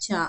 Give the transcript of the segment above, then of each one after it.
4,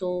2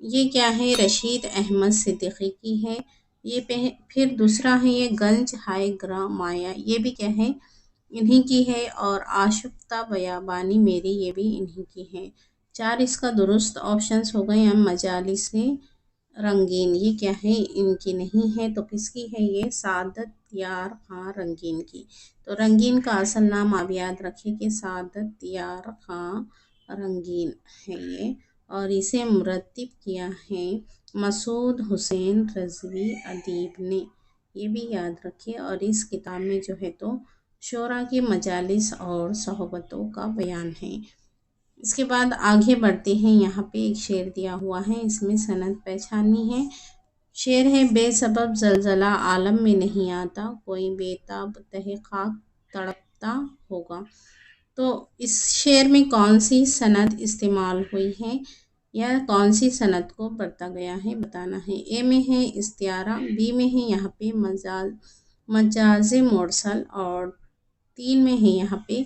یہ کیا ہے رشید احمد صدیقی کی ہے۔ یہ پھر دوسرا ہے یہ گنج ہائے گراں مایا، یہ بھی کیا ہے انہی کی ہے، اور آشفتہ بیابانی میری یہ بھی انہی کی ہے۔ چار اس کا درست آپشنس ہو گئے ہم مجالس سے رنگین، یہ کیا ہے ان کی نہیں ہے، تو کس کی ہے یہ سعادت یار خاں رنگین کی۔ تو رنگین کا اصل نام آپ یاد رکھیں کہ سعادت یار خاں رنگین ہے یہ، اور اسے مرتب کیا ہے مسعود حسین رضوی ادیب نے، یہ بھی یاد رکھے۔ اور اس کتاب میں جو ہے تو شعراء کی مجالس اور صحبتوں کا بیان ہے۔ اس کے بعد آگے بڑھتے ہیں، یہاں پہ ایک شعر دیا ہوا ہے، اس میں سند پہچاننی ہے۔ شعر ہے بے سبب زلزلہ عالم میں نہیں آتا، کوئی بے تاب تہ خاک تڑپتا ہوگا۔ تو اس شعر میں کون سی سند استعمال ہوئی ہے یا کون سی سند کو برتا گیا ہے بتانا ہے۔ اے میں ہے استعارہ، بی میں ہے یہاں پہ مجاز مرسل، اور تین میں ہے یہاں پہ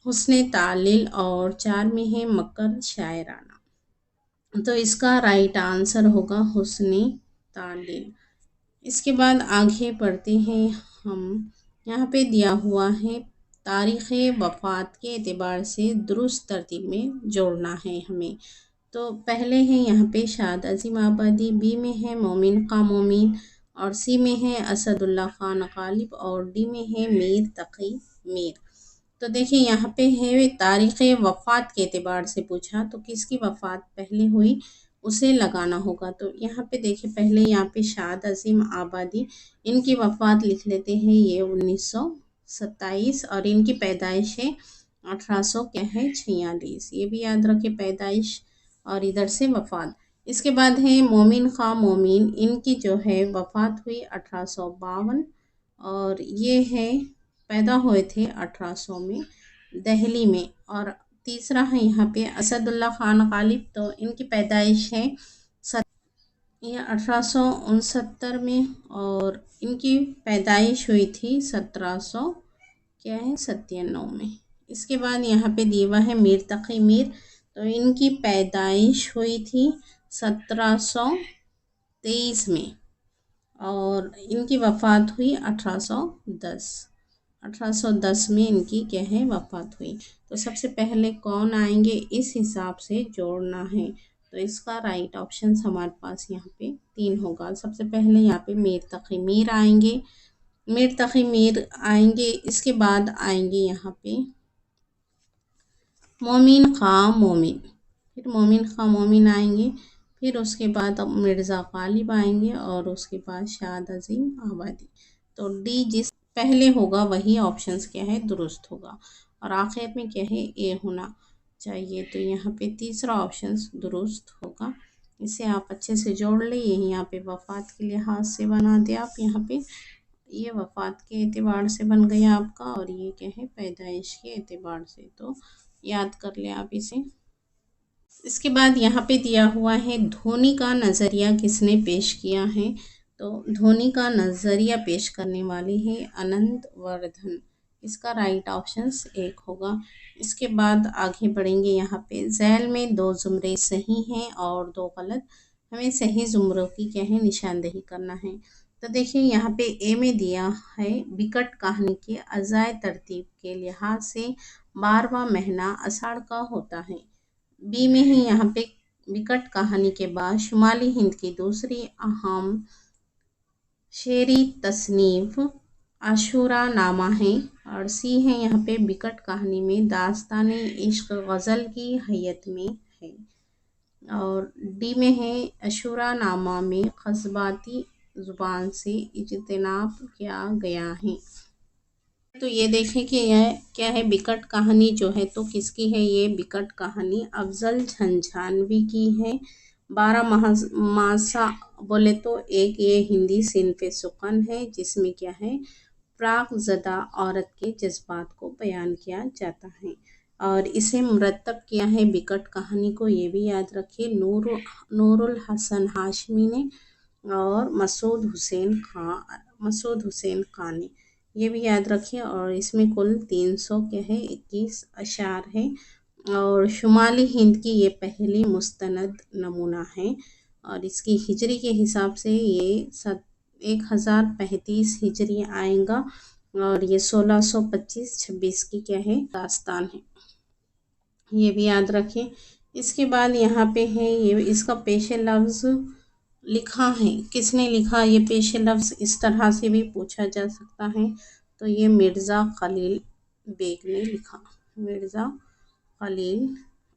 حسن تعلیل، اور چار میں ہے مکر شاعرانہ۔ تو اس کا رائٹ آنسر ہوگا حسن تعلیل۔ اس کے بعد آگے بڑھتے ہیں ہم، یہاں پہ دیا ہوا ہے تاریخ وفات کے اعتبار سے درست ترتیب میں جوڑنا ہے ہمیں۔ تو پہلے ہیں یہاں پہ شاد عظیم آبادی، بی میں ہے مومن خاں مومن، اور سی میں ہے اسد اللہ خان غالب، اور ڈی میں ہے میر تقی میر۔ تو دیکھیں یہاں پہ ہے تاریخ وفات کے اعتبار سے پوچھا، تو کس کی وفات پہلے ہوئی اسے لگانا ہوگا۔ تو یہاں پہ دیکھیں پہلے یہاں پہ شاد عظیم آبادی، ان کی وفات لکھ لیتے ہیں یہ 1927، اور ان کی پیدائش ہے 1846، یہ بھی یاد رکھے پیدائش اور ادھر سے وفات۔ اس کے بعد ہے مومن خاں مومن، ان کی جو ہے وفات ہوئی 1852، اور یہ ہے پیدا ہوئے تھے 1800 میں دہلی میں۔ اور تیسرا ہے یہاں پہ اسد اللہ خان غالب، تو ان کی پیدائش ہے یہ 1869 میں، اور ان کی پیدائش ہوئی تھی 1797 میں۔ اس کے بعد یہاں پہ دیوا ہے میر تقی میر، تو ان کی پیدائش ہوئی تھی 1723 میں، اور ان کی وفات ہوئی 1810 میں ان کی کیا ہے وفات ہوئی۔ تو سب سے پہلے کون آئیں گے اس حساب سے جوڑنا ہے، تو اس کا رائٹ آپشن ہمارے پاس یہاں پہ 3 ہوگا۔ سب سے پہلے یہاں پہ میر تقی میر آئیں گے، میر تقی میر آئیں گے، اس کے بعد آئیں گے یہاں پہ مومن خاں مومن، پھر مومن خاں مومن آئیں گے، پھر اس کے بعد مرزا غالب آئیں گے، اور اس کے بعد شاد عظیم آبادی۔ تو ڈی جس پہلے ہوگا وہی آپشنس کیا ہے درست ہوگا، اور آخر میں کیا ہے اے ہونا چاہیے، تو یہاں پہ تیسرا آپشنس درست ہوگا۔ اسے آپ اچھے سے جوڑ لیں، یہاں پہ وفات کے لحاظ سے بنا دے آپ، یہاں پہ یہ وفات کے اعتبار سے بن گیا آپ کا، اور یہ کیا ہے پیدائش کے اعتبار سے، تو یاد کر لیں آپ اسے۔ اس کے بعد یہاں پہ دیا ہوا ہے دھونی کا نظریہ کس نے پیش کیا ہے، تو دھونی کا نظریہ پیش کرنے والے ہیں انند وردھن، اس کا رائٹ آپشنس 1 ہوگا۔ اس کے بعد آگے بڑھیں گے، یہاں پہ ذیل میں 2 زمرے صحیح ہیں اور 2 غلط، ہمیں صحیح زمروں کی کیا ہے نشاندہی کرنا ہے۔ تو دیکھیں یہاں پہ اے میں دیا ہے بکٹ کہانی کے اجزائے ترتیب کے لحاظ سے 12واں مہینہ اساڑھ کا ہوتا ہے۔ بی میں ہے یہاں پہ بکٹ کہانی کے بعد شمالی ہند کی دوسری اہم شعری تصنیف عاشوراء نامہ ہے، اور سی ہے یہاں پہ بکٹ کہانی میں داستان عشق غزل کی حیت میں ہے، اور ڈی میں ہے عاشوراء نامہ میں قصباتی زبان سے اجتناب کیا گیا ہے۔ تو یہ دیکھیں کہ یہ کیا ہے بکٹ کہانی جو ہے تو کس کی ہے، یہ بکٹ کہانی افضل جھنجھانوی کی ہے۔ 12 ماسا بولے تو ایک یہ ہندی صنف سخن ہے جس میں کیا ہے فراق زدہ عورت کے جذبات کو بیان کیا جاتا ہے، اور اسے مرتب کیا ہے بکٹ کہانی کو، یہ بھی یاد رکھے نور الحسن ہاشمی نے اور مسعود حسین خان نے، یہ بھی یاد رکھیں، اور اس میں کل 300 کے ہے 21 اشعار ہیں، اور شمالی ہند کی یہ پہلی مستند نمونہ ہے، اور اس کی ہجری کے حساب سے یہ 1035 ہجری آئے گا، اور یہ 1625-26 کی کیا ہے داستان ہے، یہ بھی یاد رکھیں۔ اس کے بعد یہاں پہ ہے یہ اس کا پیش لفظ لکھا ہے، کس نے لکھا یہ پیش لفظ، اس طرح سے بھی پوچھا جا سکتا ہے، تو یہ مرزا خلیل بیگ نے لکھا، مرزا خلیل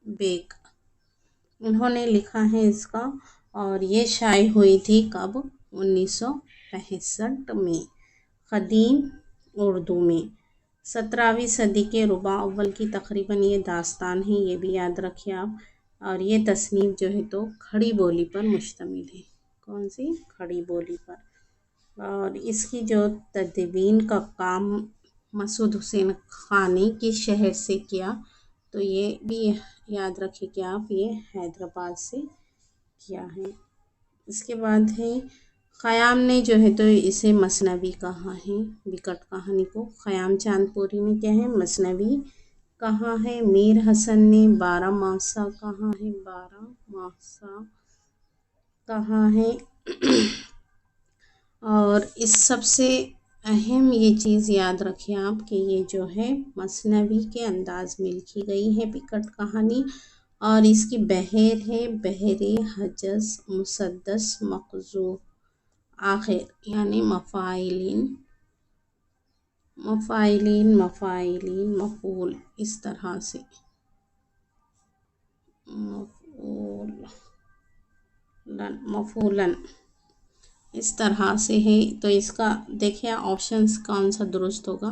بیگ انہوں نے لکھا ہے اس کا، اور یہ شائع ہوئی تھی کب، 1965 میں، قدیم اردو میں، 17ویں صدی کے ربع اول کی تقریباً یہ داستان ہے، یہ بھی یاد رکھیں آپ۔ اور یہ تصنیف جو ہے تو کھڑی بولی پر مشتمل ہے، کون سی، کھڑی بولی پر، اور اس کی جو تدوین کا کام مسعود حسین خان نے کس شہر سے کیا، تو یہ بھی یاد رکھیں کہ آپ یہ حیدرآباد سے کیا ہے۔ اس کے بعد ہے خیام نے جو ہے تو اسے مثنوی کہا ہے، وکٹ کہانی کو خیام چاند پوری نے کیا ہے مثنوی کہا ہے، میر حسن نے 12 ماسا کہا ہے، 12 ماسا کہا ہے، اور اس سب سے اہم یہ چیز یاد رکھیں آپ کہ یہ جو ہے مثنوی کے انداز میں لکھی گئی ہے وکٹ کہانی، اور اس کی بحر ہے بحر حجز مسدس مقذوف آخر، یعنی مفاعلین مفاعلین مفاعلین مفعول، اس طرح سے مفعولن اس طرح سے ہے۔ تو اس کا دیکھیں آپشنز کون سا درست ہوگا،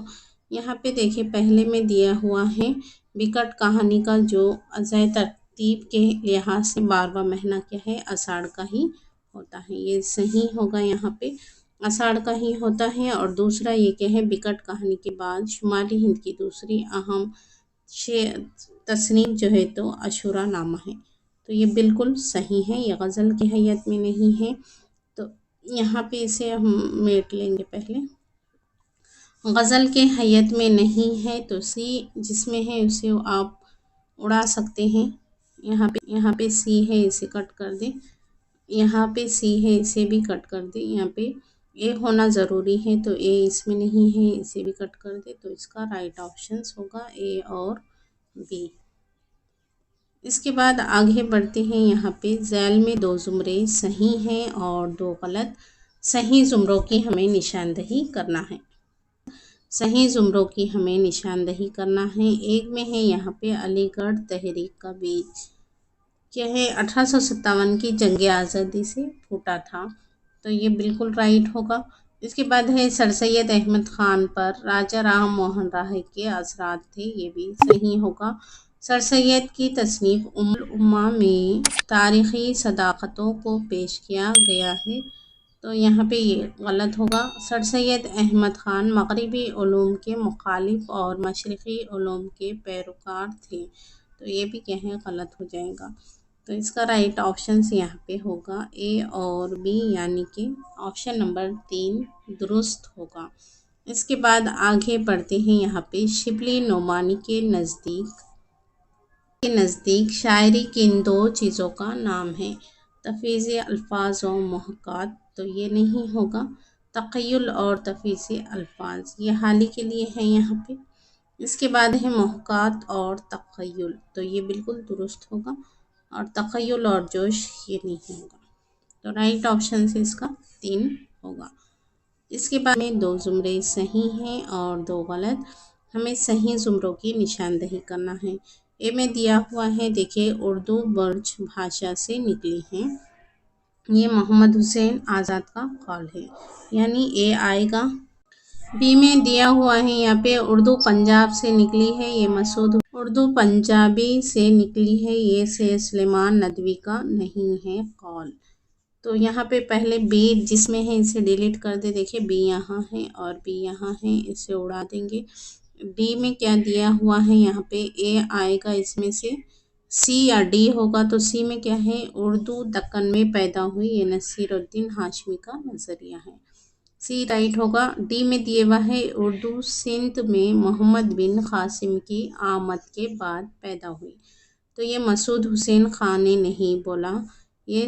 یہاں پہ دیکھیں پہلے میں دیا ہوا ہے وکٹ کہانی کا جو ازاں ترتیب کے لحاظ سے 12واں مہینہ کیا ہے اساڑھ کا ہی ہوتا ہے، یہ صحیح ہوگا، یہاں پہ اساڑھ کا ہی ہوتا ہے۔ اور دوسرا یہ کہ ہے وکٹ کہانی کے بعد شمالی ہند کی دوسری اہم تصنیف جو ہے تو عاشورہ نامہ ہے، تو یہ بالکل صحیح ہے، یہ غزل کی حیت میں نہیں ہے، تو یہاں پہ اسے ہم میٹ لیں گے، پہلے غزل کے حیت میں نہیں ہے تو سی جس میں ہے اسے آپ اڑا سکتے ہیں، یہاں پہ سی ہے اسے کٹ کر دیں، یہاں پہ سی ہے اسے بھی کٹ کر دیں، یہاں پہ اے ہونا ضروری ہے تو اے اس میں نہیں ہے اسے بھی کٹ کر دیں، تو اس کا رائٹ آپشنس ہوگا اے اور بی۔ اس کے بعد آگے بڑھتے ہیں، یہاں پہ ذیل میں 2 زمرے صحیح ہیں اور 2 غلط، صحیح زمروں کی ہمیں نشاندہی کرنا ہے، صحیح زمروں کی ہمیں نشاندہی کرنا ہے۔ ایک میں ہے یہاں پہ علی گڑھ تحریک کا بیج کیا ہے 1857 کی جنگ آزادی سے پھوٹا تھا، تو یہ بالکل رائٹ ہوگا۔ اس کے بعد ہے سر سید احمد خان پر راجہ رام موہن رائے کے اثرات تھے، یہ بھی صحیح ہوگا۔ سر سید کی تصنیف ام الامہ میں تاریخی صداقتوں کو پیش کیا گیا ہے، تو یہاں پہ یہ غلط ہوگا۔ سر سید احمد خان مغربی علوم کے مخالف اور مشرقی علوم کے پیروکار تھے، تو یہ بھی کیا ہے غلط ہو جائے گا، تو اس کا رائٹ آپشنس یہاں پہ ہوگا اے اور بی، یعنی کہ آپشن نمبر 3 درست ہوگا۔ اس کے بعد آگے بڑھتے ہیں، یہاں پہ شبلی نعمانی کے نزدیک شاعری کن 2 چیزوں کا نام ہے، تفویض الفاظ و محاکات، تو یہ نہیں ہوگا، تخیل اور تفویض الفاظ یہ حال ہی کے لیے ہے یہاں پہ۔ اس کے بعد ہے محاکات اور تخیل، تو یہ بالکل درست ہوگا، اور تخیل اور جوش یہ نہیں ہوگا، تو رائٹ آپشن سے اس کا 3 ہوگا۔ اس کے بعد میں 2 زمرے صحیح ہیں اور 2 غلط، ہمیں صحیح زمروں کی نشاندہی کرنا ہے۔ اے میں دیا ہوا ہے دیکھیں اردو برج بھاشا سے نکلی ہیں، یہ محمد حسین آزاد کا قول ہے، یعنی اے آئے گا۔ بی میں دیا ہوا ہے یہاں پہ اردو پنجاب سے نکلی ہے، یہ مسعود اردو پنجابی سے نکلی ہے، یہ سید سلیمان ندوی کا نہیں ہے قول، تو یہاں پہ پہلے بی جس میں ہے اسے ڈیلیٹ کر دے، دیکھیں بی یہاں ہے اور بی یہاں ہے، اسے اڑا دیں گے۔ ڈی میں کیا دیا ہوا ہے یہاں پہ اے آئے گا، اس میں سے سی یا ڈی ہوگا، تو سی میں کیا ہے اردو دکن میں پیدا ہوئی، یہ نصیر الدین ہاشمی کا نظریہ ہے، سی رائٹ ہوگا۔ ڈی میں دیے ہوا ہے اردو سندھ میں محمد بن قاسم کی آمد کے بعد پیدا ہوئی، تو یہ مسعود حسین خان نے نہیں بولا، یہ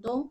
2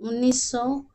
1900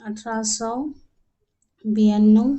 1892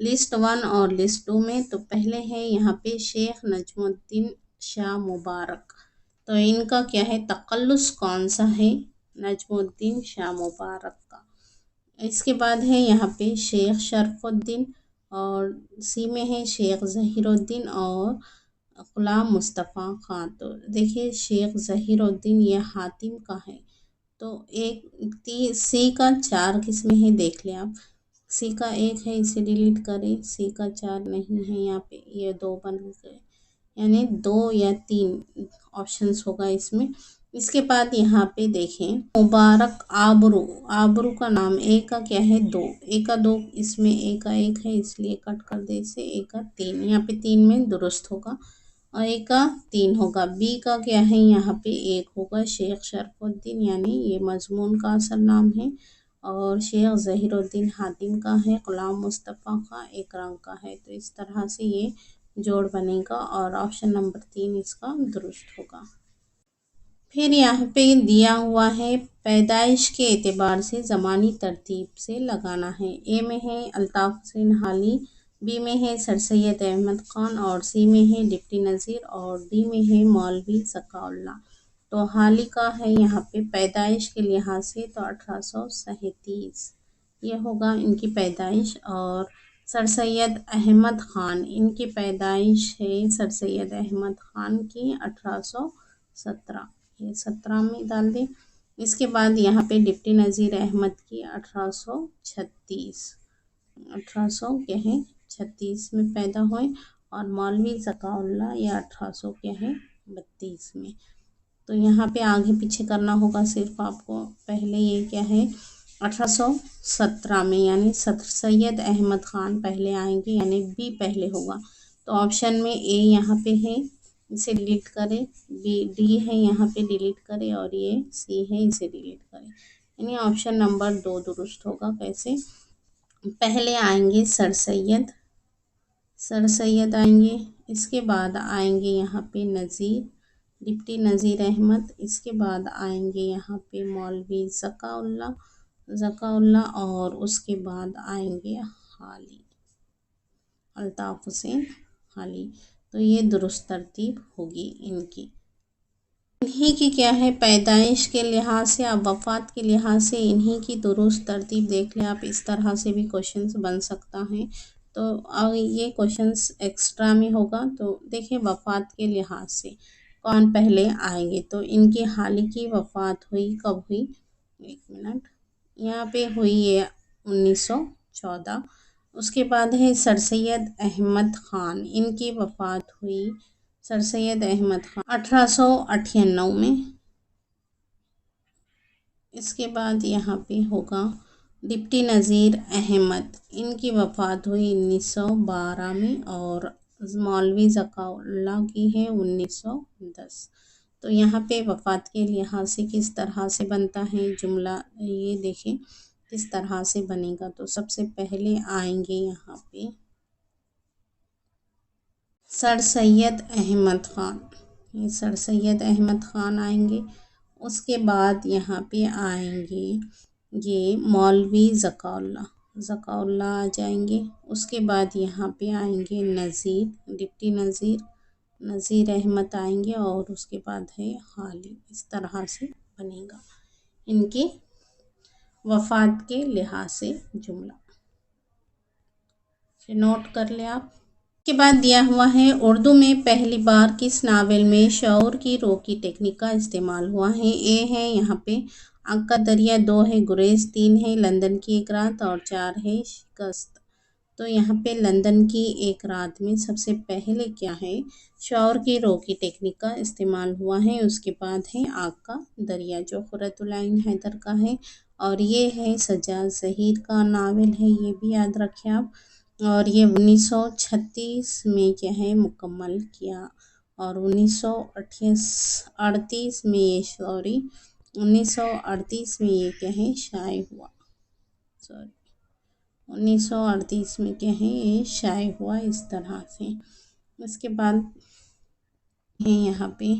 لسٹ 1 اور لسٹ 2 میں تو پہلے ہے یہاں پہ شیخ نجم الدین شاہ مبارک، تو ان کا کیا ہے تخلص کون سا ہے؟ نجم الدین شاہ مبارک کا۔ اس کے بعد ہے یہاں پہ شیخ شرف الدین، اور سی میں ہے شیخ ظہیر الدین اور غلام مصطفیٰ خان۔ تو دیکھیے شیخ ظہیر الدین یہ حاتم کا ہے، تو سی کا 4 قسمیں ہیں، دیکھ لیں آپ، سی کا 1 ہے اسے ڈیلیٹ کریں، سی کا 4 نہیں ہے یہاں پہ، یہ 2 بن گئے، یعنی 2 یا 3 آپشنس ہوگا اس میں۔ اس کے بعد یہاں پہ دیکھیں مبارک آبرو، آبرو کا نام اے کا کیا ہے 2، اے کا 2، اس میں اے کا 1 ہے اس لیے کٹ کر دے اسے، اے کا 3، یہاں پہ 3 میں درست ہوگا، اور اے کا 3 ہوگا۔ بی کا کیا ہے یہاں پہ 1 ہوگا، شیخ شرف الدین، یعنی یہ مضمون کا اصل نام ہے، اور شیخ ظہیر الدین حاتم کا ہے، غلام مصطفیٰ کا اکرم کا ہے، تو اس طرح سے یہ جوڑ بنے گا اور آپشن نمبر 3 اس کا درست ہوگا۔ پھر یہاں پہ دیا ہوا ہے پیدائش کے اعتبار سے زمانی ترتیب سے لگانا ہے، اے میں ہے الطاف حسین حالی، بی میں ہے سر سید احمد خان، اور سی میں ہے ڈپٹی نذیر، اور ڈی میں ہے مولوی ذکاء اللہ۔ تو حالی کا ہے یہاں پہ پیدائش کے لحاظ سے تو 1837 یہ ہوگا ان کی پیدائش، اور سر سید احمد خان ان کی پیدائش ہے سر سید احمد خان کی 1817، یہ 17 میں ڈال دیں۔ اس کے بعد یہاں پہ ڈپٹی نذیر احمد کی 1836، 1836 میں پیدا ہوئے، اور مولوی ذکاء اللہ یہ 1832 میں۔ تو یہاں پہ آگے پیچھے کرنا ہوگا صرف آپ کو، پہلے یہ کیا ہے 1817 میں، یعنی سر سید احمد خان پہلے آئیں گے، یعنی بی پہلے ہوگا، تو آپشن میں اے یہاں پہ ہے اسے ڈیلیٹ کریں، بی ڈی ہے یہاں پہ ڈیلیٹ کریں، اور یہ سی ہے اسے ڈیلیٹ کریں، یعنی آپشن نمبر 2 درست ہوگا۔ کیسے؟ پہلے آئیں گے سر سید آئیں گے، اس کے بعد آئیں گے یہاں پہ نذیر، ڈپٹی نذیر احمد، اس کے بعد آئیں گے یہاں پہ مولوی ذکاء اللہ، اور اس کے بعد آئیں گے حالی، الطاف حسین حالی، تو یہ درست ترتیب ہوگی ان کی۔ انہی کی کیا ہے پیدائش کے لحاظ سے، اب وفات کے لحاظ سے انہی کی درست ترتیب دیکھ لیں آپ، اس طرح سے بھی کوشچنس بن سکتا ہے، تو یہ کوشچنس ایکسٹرا میں ہوگا، تو دیکھیں وفات کے لحاظ سے کون پہلے آئیں گے، تو ان کی حالی کی وفات ہوئی کب ہوئی، 1 منٹ، یہاں پہ ہوئی ہے 1914۔ اس کے بعد ہے سر سید احمد خان، ان کی وفات ہوئی سر سید احمد خان 1898 میں۔ اس کے بعد یہاں پہ ہوگا ڈپٹی نذیر احمد، ان کی وفات ہوئی 1912 میں، اور مولوی ذکاء اللہ کی ہے 1910۔ تو یہاں پہ وفات کے لحاظ سے کس طرح سے بنتا ہے جملہ، یہ دیکھیں کس طرح سے بنے گا، تو سب سے پہلے آئیں گے یہاں پہ سر سید احمد خان، یہ سر سید احمد خان آئیں گے، اس کے بعد یہاں پہ آئیں گے یہ مولوی ذکاء اللہ آ جائیں گے، اس کے بعد یہاں پہ آئیں گے نذیر، ڈپٹی نذیر احمد آئیں گے، اور اس کے بعد ہے حالی، اس طرح سے بنے گا ان کی وفات کے لحاظ سے جملہ، نوٹ کر لیں آپ۔ کے بعد دیا ہوا ہے اردو میں پہلی بار کس ناول میں شعور کی رو کی ٹیکنیک کا استعمال ہوا ہے، اے ہے یہاں پہ آنکھ کا دریا، 2 ہے گریز، 3 ہے لندن کی ایک رات، اور 4 ہے شکست۔ تو یہاں پہ لندن کی ایک رات میں سب سے پہلے کیا ہے شعور کی رو کی ٹیکنیک کا استعمال ہوا ہے، اس کے بعد ہے آنکھ کا دریا جو قرۃ العین حیدر کا ہے، اور یہ ہے سجاد ظہیر کا ناول ہے، یہ بھی یاد رکھیں آپ، اور یہ 1936 میں کیا ہے مکمل کیا، اور 1938 میں یہ 1938 میں یہ کیا ہے شائع ہوا، 1938 میں کیا ہے یہ شائع ہوا، اس طرح سے۔ اس کے بعد یہاں پہ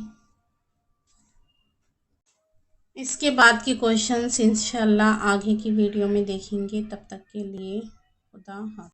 اس کے بعد کی کوشچنس انشاءاللہ آگے کی ویڈیو میں دیکھیں گے، تب تک کے لیے خدا حافظ۔